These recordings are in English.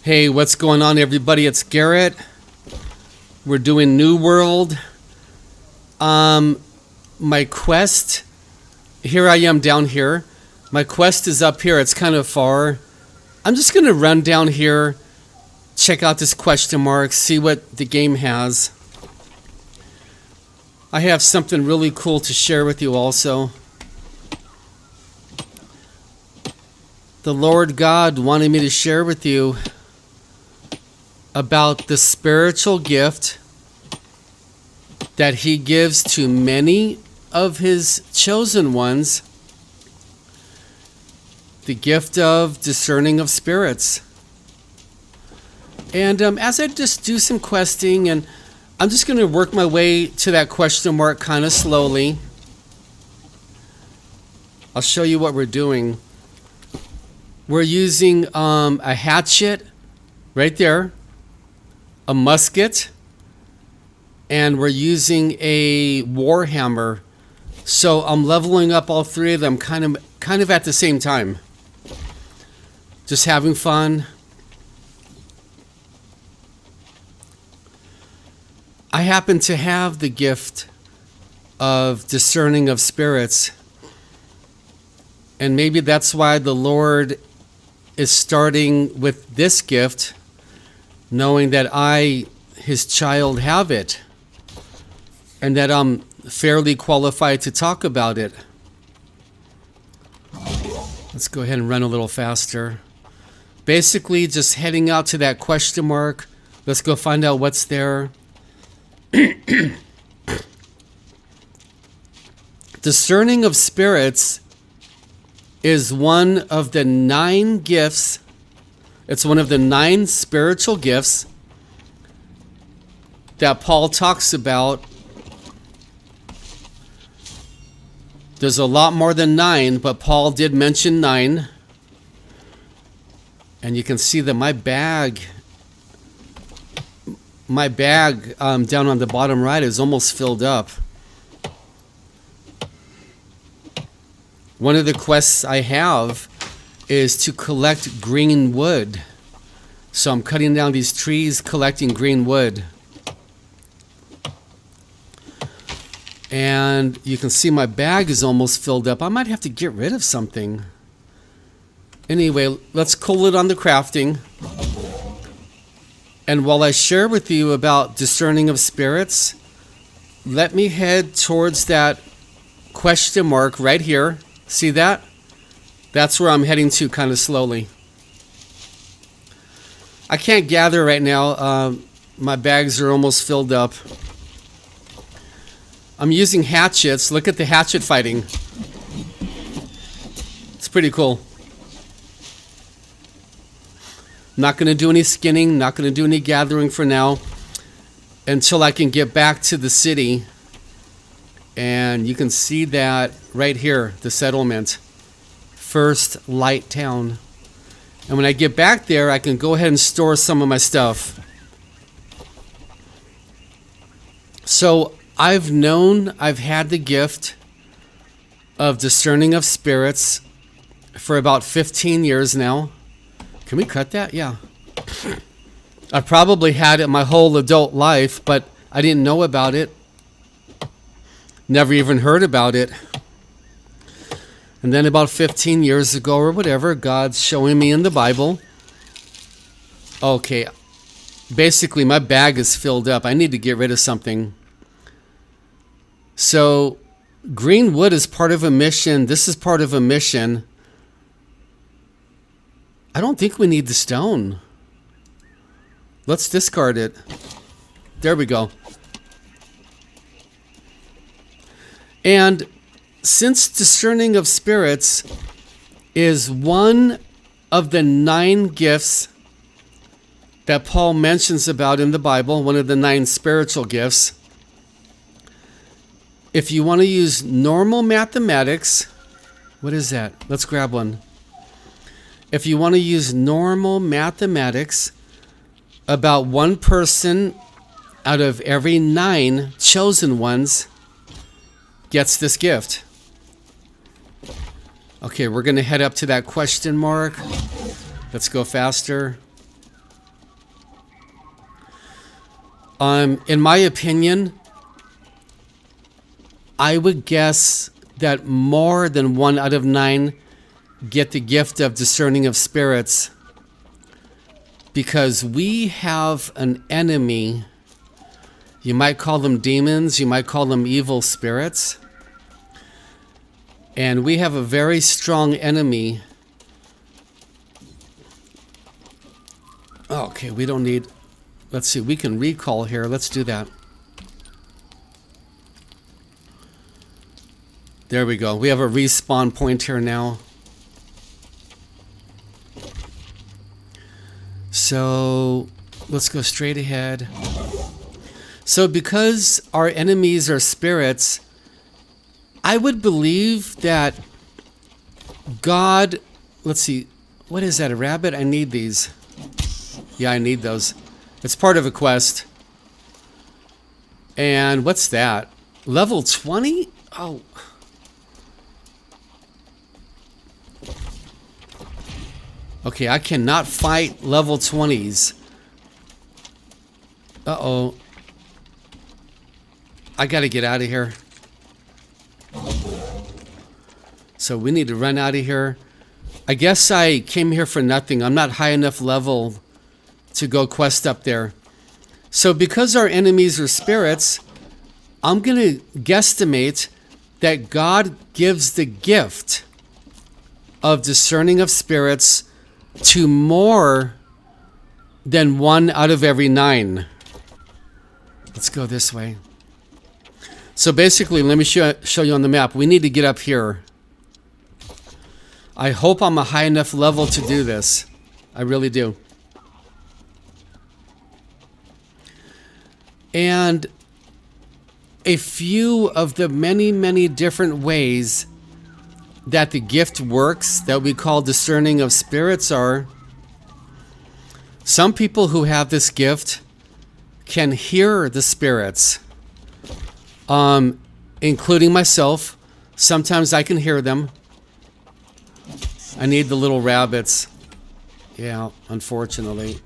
Hey, what's going on, everybody? It's Garrett. We're doing New World. My quest, here I am down here. My quest is up here. It's kind of far. I'm just going to run down here, check out this question mark, see what the game has. I have something really cool to share with you also. The Lord God wanted me to share with you about the spiritual gift that He gives to many of His chosen ones, the gift of discerning of spirits. And as I just do some questing, and I'm just going to work my way to that question mark kind of slowly. I'll show you what we're doing. We're using a hatchet right there, a musket, and we're using a war hammer. So I'm leveling up all three of them kind of at the same time. Just having fun. I happen to have the gift of discerning of spirits. And maybe that's why the Lord is starting with this gift, knowing that I, His child, have it, and that I'm fairly qualified to talk about it. Let's go ahead and run a little faster. Basically, just heading out to that question mark. Let's go find out what's there. Discerning of spirits is one of the 9 gifts. It's one of the 9 spiritual gifts that Paul talks about. There's a lot more than 9, but Paul did mention 9. And you can see that my bag down on the bottom right is almost filled up. One of the quests I have is to collect green wood. So I'm cutting down these trees, collecting green wood. And you can see my bag is almost filled up. I might have to get rid of something. Anyway, let's cool it on the crafting. And while I share with you about discerning of spirits, let me head towards that question mark right here. See that? That's where I'm heading to kind of slowly. I can't gather right now. My bags are almost filled up. I'm using hatchets. Look at the hatchet fighting. It's pretty cool. Not going to do any skinning, not going to do any gathering for now until I can get back to the city. And you can see that right here, the settlement, First Light Town. And when I get back there, I can go ahead and store some of my stuff. So I've had the gift of discerning of spirits for about 15 years now. Can we cut that? Yeah. I've probably had it my whole adult life, but I didn't know about it. Never even heard about it. And then about 15 years ago or whatever, God's showing me in the Bible. Okay, basically my bag is filled up. I need to get rid of something. So green wood is part of a mission. This is part of a mission. I don't think we need the stone. Let's discard it. There we go. And since discerning of spirits is one of the 9 gifts that Paul mentions about in the Bible, one of the 9 spiritual gifts, if you want to use normal mathematics, what is that? Let's grab one. If you want to use normal mathematics, about 1 person out of every 9 chosen ones gets this gift. Okay, we're going to head up to that question mark. Let's go faster. In my opinion, I would guess that more than 1 out of 9 get the gift of discerning of spirits, because we have an enemy. You might call them demons, you might call them evil spirits. And we have a very strong enemy. Okay, we don't need... Let's see, we can recall here. Let's do that. There we go. We have a respawn point here now. So let's go straight ahead. So because our enemies are spirits, I would believe that God... Let's see. What is that, a rabbit? I need these. Yeah, I need those. It's part of a quest. And what's that? Level 20? Oh. Okay, I cannot fight level 20s. Uh-oh. I gotta get out of here. So we need to run out of here. I guess I came here for nothing. I'm not high enough level to go quest up there. So because our enemies are spirits, I'm going to guesstimate that God gives the gift of discerning of spirits to more than 1 out of every 9. Let's go this way. So basically, let me show you on the map. We need to get up here. I hope I'm a high enough level to do this. I really do. And a few of the many, many different ways that the gift works that we call discerning of spirits are: some people who have this gift can hear the spirits, including myself. Sometimes I can hear them. I need the little rabbits. Yeah, unfortunately.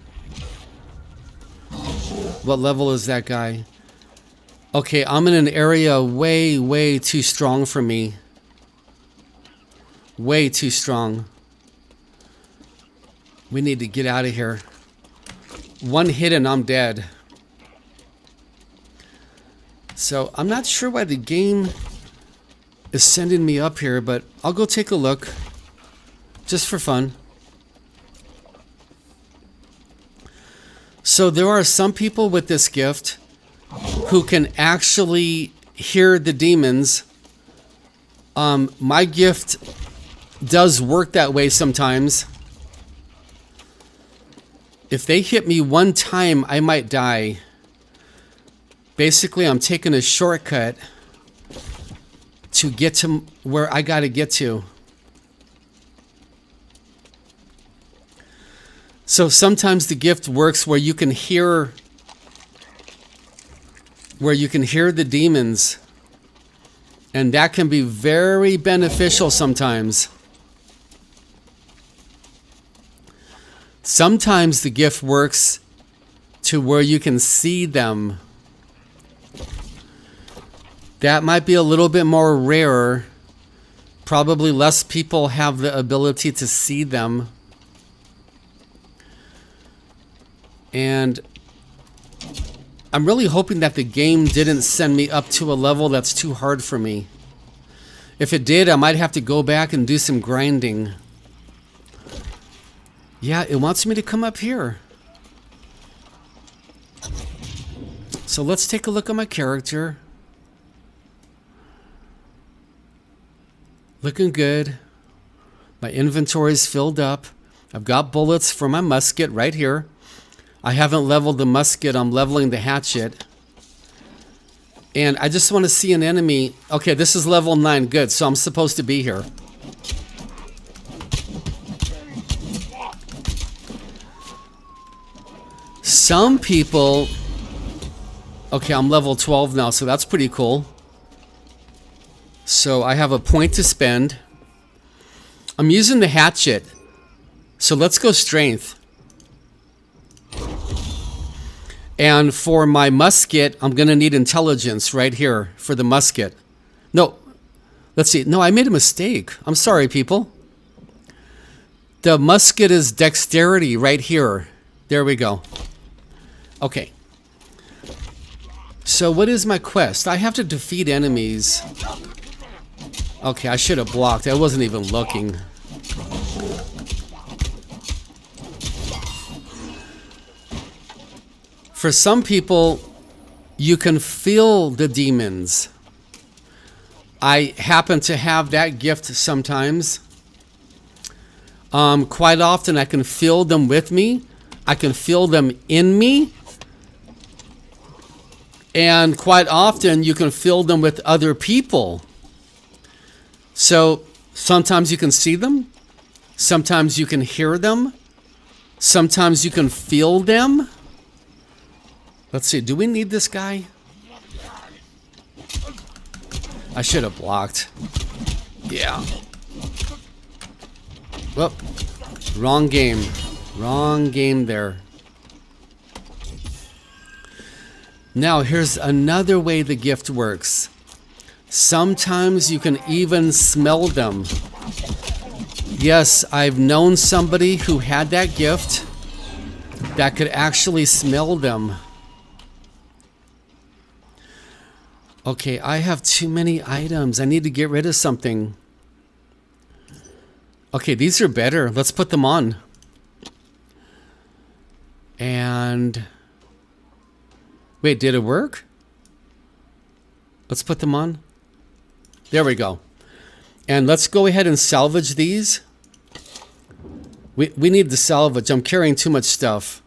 What level is that guy? Okay, I'm in an area way, way too strong for me. Way too strong. We need to get out of here. One hit and I'm dead. So I'm not sure why the game is sending me up here, but I'll go take a look. Just for fun. So there are some people with this gift who can actually hear the demons. My gift does work that way sometimes. If they hit me one time, I might die. Basically, I'm taking a shortcut to get to where I gotta get to. So sometimes the gift works where you can hear the demons, and that can be very beneficial sometimes. Sometimes the gift works to where you can see them. That might be a little bit more rare. Probably less people have the ability to see them. And I'm really hoping that the game didn't send me up to a level that's too hard for me. If it did, I might have to go back and do some grinding. Yeah, it wants me to come up here. So let's take a look at my character. Looking good. My inventory's filled up. I've got bullets for my musket right here. I haven't leveled the musket, I'm leveling the hatchet. And I just want to see an enemy. Okay, this is level 9, good, so I'm supposed to be here. Some people... Okay, I'm level 12 now, so that's pretty cool. So I have a point to spend. I'm using the hatchet. So let's go strength. And for my musket, I'm going to need intelligence right here for the musket. No, let's see. No, I made a mistake. I'm sorry, people. The musket is dexterity right here. There we go. Okay. So what is my quest? I have to defeat enemies. Okay, I should have blocked. I wasn't even looking. For some people, you can feel the demons. I happen to have that gift sometimes. Quite often I can feel them with me. I can feel them in me. And quite often you can feel them with other people. So sometimes you can see them. Sometimes you can hear them. Sometimes you can feel them. Let's see, do we need this guy? I should have blocked. Yeah. Whoop. Wrong game. Wrong game there. Now, here's another way the gift works. Sometimes you can even smell them. Yes, I've known somebody who had that gift that could actually smell them. Okay, I have too many items. I need to get rid of something. Okay, these are better. Let's put them on. And wait, did it work? Let's put them on. There we go. And let's go ahead and salvage these. We need the salvage. I'm carrying too much stuff.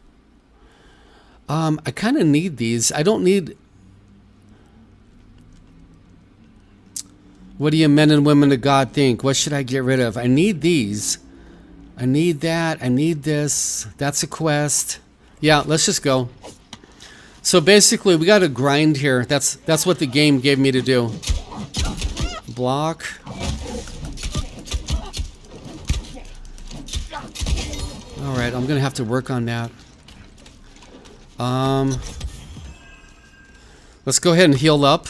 I kind of need these. I don't need... What do you men and women of God think? What should I get rid of? I need these. I need that. I need this. That's a quest. Yeah, let's just go. So basically, we got to grind here. That's what the game gave me to do. Block. All right, I'm going to have to work on that. Let's go ahead and heal up.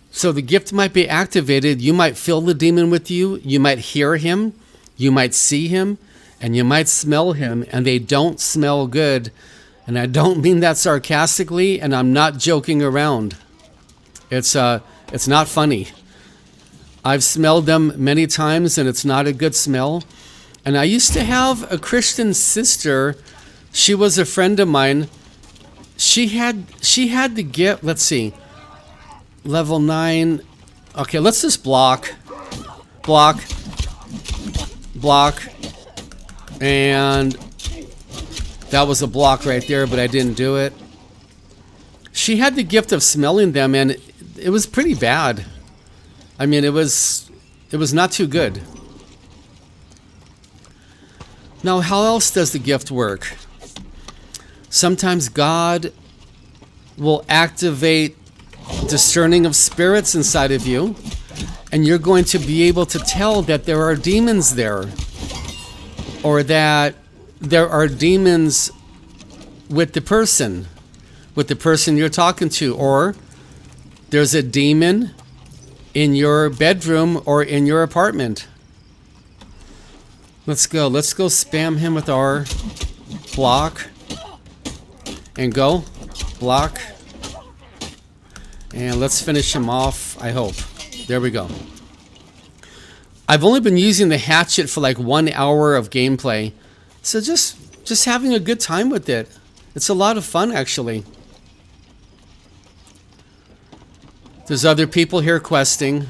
So the gift might be activated. You might feel the demon with you. You might hear him. You might see him. And you might smell him. And they don't smell good. And I don't mean that sarcastically. And I'm not joking around. It's not funny. I've smelled them many times. And it's not a good smell. And I used to have a Christian sister. She was a friend of mine. She had the gift. Let's see. Level 9. Okay, let's just block. Block. Block. And that was a block right there, but I didn't do it. She had the gift of smelling them, and it was pretty bad. I mean, it was not too good. Now, how else does the gift work? Sometimes God will activate discerning of spirits inside of you, and you're going to be able to tell that there are demons there, or that there are demons with the person you're talking to, or there's a demon in your bedroom or in your apartment. Let's go spam him with our block and go block. And let's finish him off, I hope. There we go. I've only been using the hatchet for like 1 hour of gameplay. So just having a good time with it. It's a lot of fun, actually. There's other people here questing.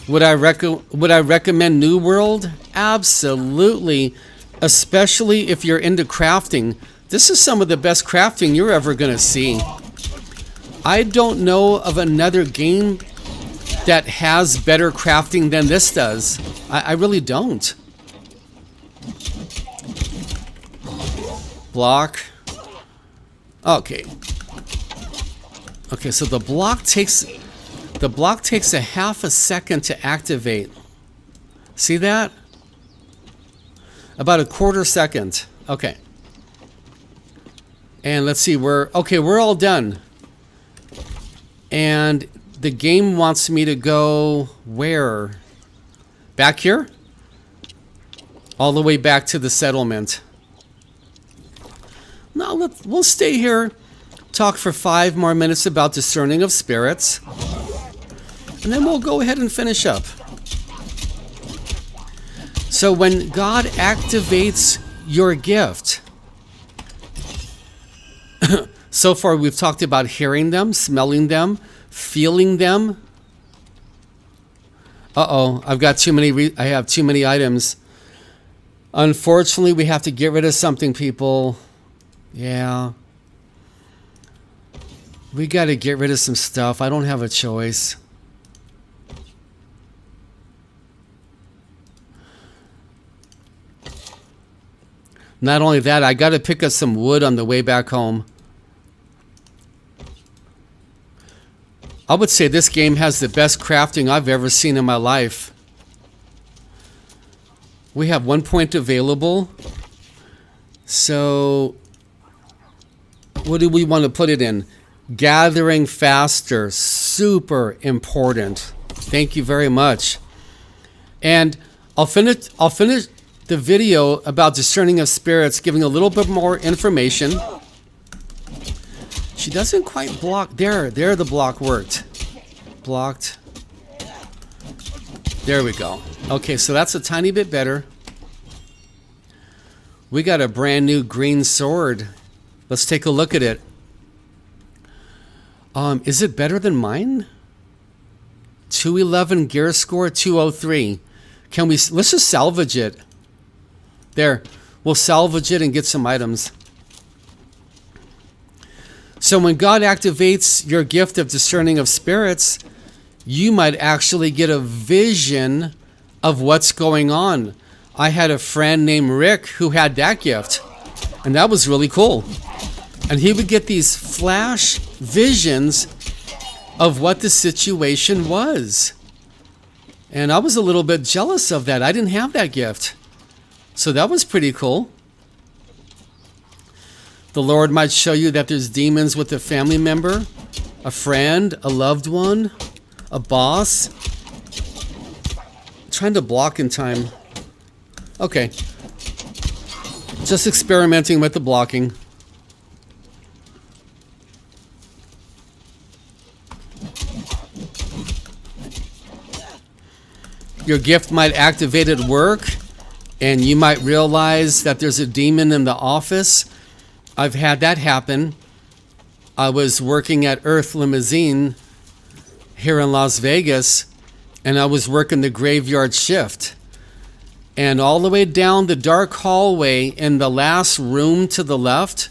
Would I recommend New World? Absolutely. Especially if you're into crafting. This is some of the best crafting you're ever going to see. I don't know of another game that has better crafting than this does. I really don't. Block. Okay. Okay, so the block takes a half a second to activate. See that? About a quarter second. Okay. And let's see, we're all done. And the game wants me to go where? Back here? All the way back to the settlement. No, we'll stay here, talk for 5 more minutes about discerning of spirits, and then we'll go ahead and finish up. So when God activates your gift, so far we've talked about hearing them, smelling them, feeling them. I've got too many. I have too many items. Unfortunately, we have to get rid of something, people. Yeah. We got to get rid of some stuff. I don't have a choice. Not only that, I got to pick up some wood on the way back home. I would say this game has the best crafting I've ever seen in my life. We have 1 point available. So, what do we want to put it in? Gathering faster. Super important. Thank you very much. And I'll finish the video about discerning of spirits, giving a little bit more information. She doesn't quite block. There the block worked. Blocked. There we go. Okay, so that's a tiny bit better. We got a brand new green sword. Let's take a look at it. Is it better than mine? 211 gear score, 203. Let's just salvage it. There. We'll salvage it and get some items. So when God activates your gift of discerning of spirits, you might actually get a vision of what's going on. I had a friend named Rick who had that gift, and that was really cool. And he would get these flash visions of what the situation was. And I was a little bit jealous of that. I didn't have that gift. So that was pretty cool. The Lord might show you that there's demons with a family member, a friend, a loved one, a boss. I'm trying to block in time. Okay. Just experimenting with the blocking. Your gift might activate at work, and you might realize that there's a demon in the office. I've had that happen. I was working at Earth Limousine here in Las Vegas, and I was working the graveyard shift. And all the way down the dark hallway in the last room to the left,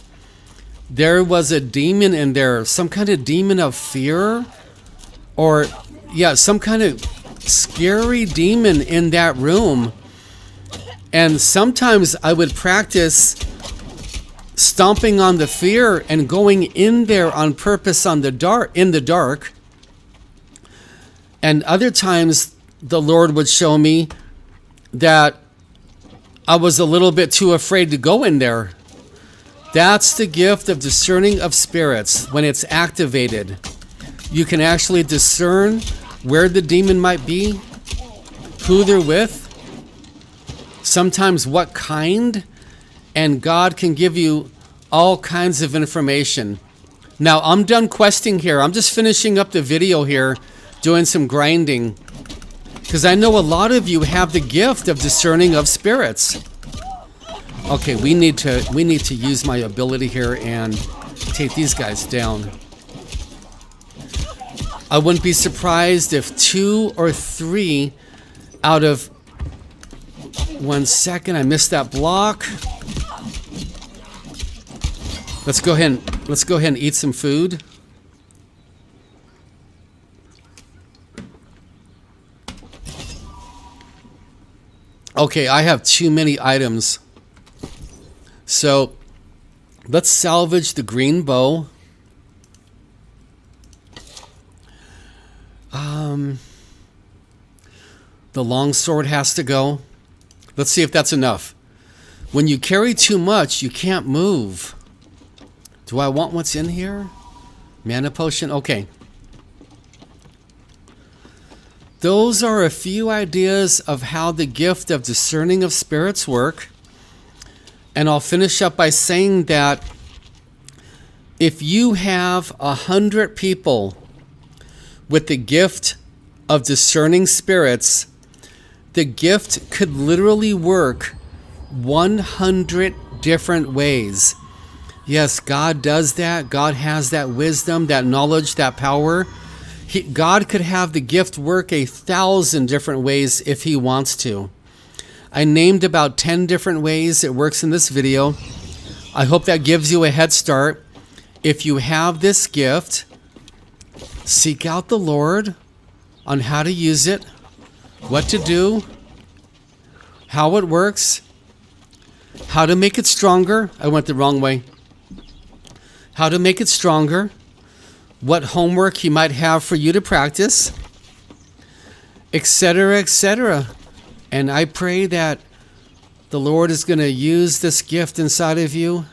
there was a demon in there, some kind of demon of fear, or some kind of scary demon in that room. And sometimes I would practice stomping on the fear and going in there on purpose in the dark. And other times the Lord would show me that I was a little bit too afraid to go in there. That's the gift of discerning of spirits. When it's activated, you can actually discern where the demon might be, who they're with, sometimes what kind, and God can give you all kinds of information. Now, I'm done questing here. I'm just finishing up the video here, doing some grinding, because I know a lot of you have the gift of discerning of spirits. Okay, we need to use my ability here and take these guys down. I wouldn't be surprised if 2 or 3 out of 1 second. I missed that block. Let's go ahead and eat some food. Okay, I have too many items. So let's salvage the green bow. The long sword has to go. Let's see if that's enough. When you carry too much, you can't move. Do I want what's in here? Mana potion? Okay. Those are a few ideas of how the gift of discerning of spirits work. And I'll finish up by saying that if you have 100 people with the gift of discerning spirits, the gift could literally work 100 different ways. Yes, God does that. God has that wisdom, that knowledge, that power. God could have the gift work 1,000 different ways if he wants to. I named about 10 different ways it works in this video. I hope that gives you a head start. If you have this gift, seek out the Lord on how to use it, what to do, how it works, how to make it stronger. I went the wrong way. How to make it stronger, what homework he might have for you to practice, etc., etc. And I pray that the Lord is going to use this gift inside of you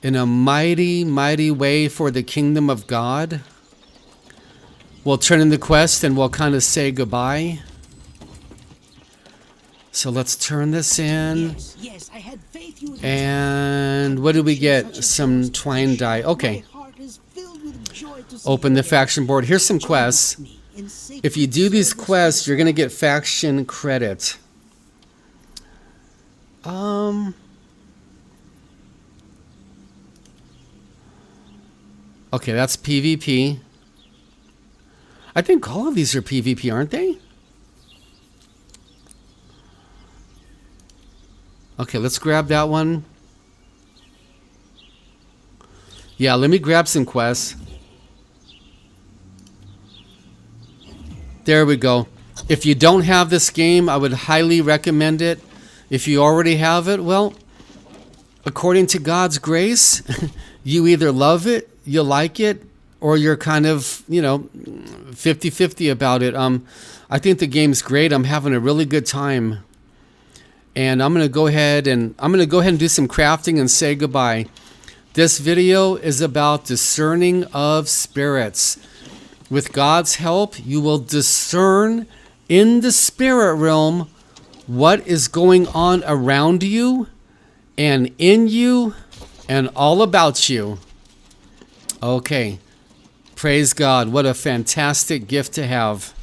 in a mighty, mighty way for the kingdom of God. We'll turn in the quest and we'll kind of say goodbye. So let's turn this in. Yes, I had faith you would. And what do we get? Some twine dye. Okay. Open the faction board. Here's some quests. If you do these quests, you're going to get faction credit. Okay, that's PvP. I think all of these are PvP, aren't they? Okay, let's grab that one. Yeah, let me grab some quests. There we go. If you don't have this game, I would highly recommend it. If you already have it, well, according to God's grace, you either love it, you like it, or you're kind of, 50-50 about it. I think the game's great. I'm having a really good time. And I'm going to go ahead and do some crafting and say goodbye. This video is about discerning of spirits. With God's help, you will discern in the spirit realm what is going on around you and in you and all about you. Okay. Praise God. What a fantastic gift to have.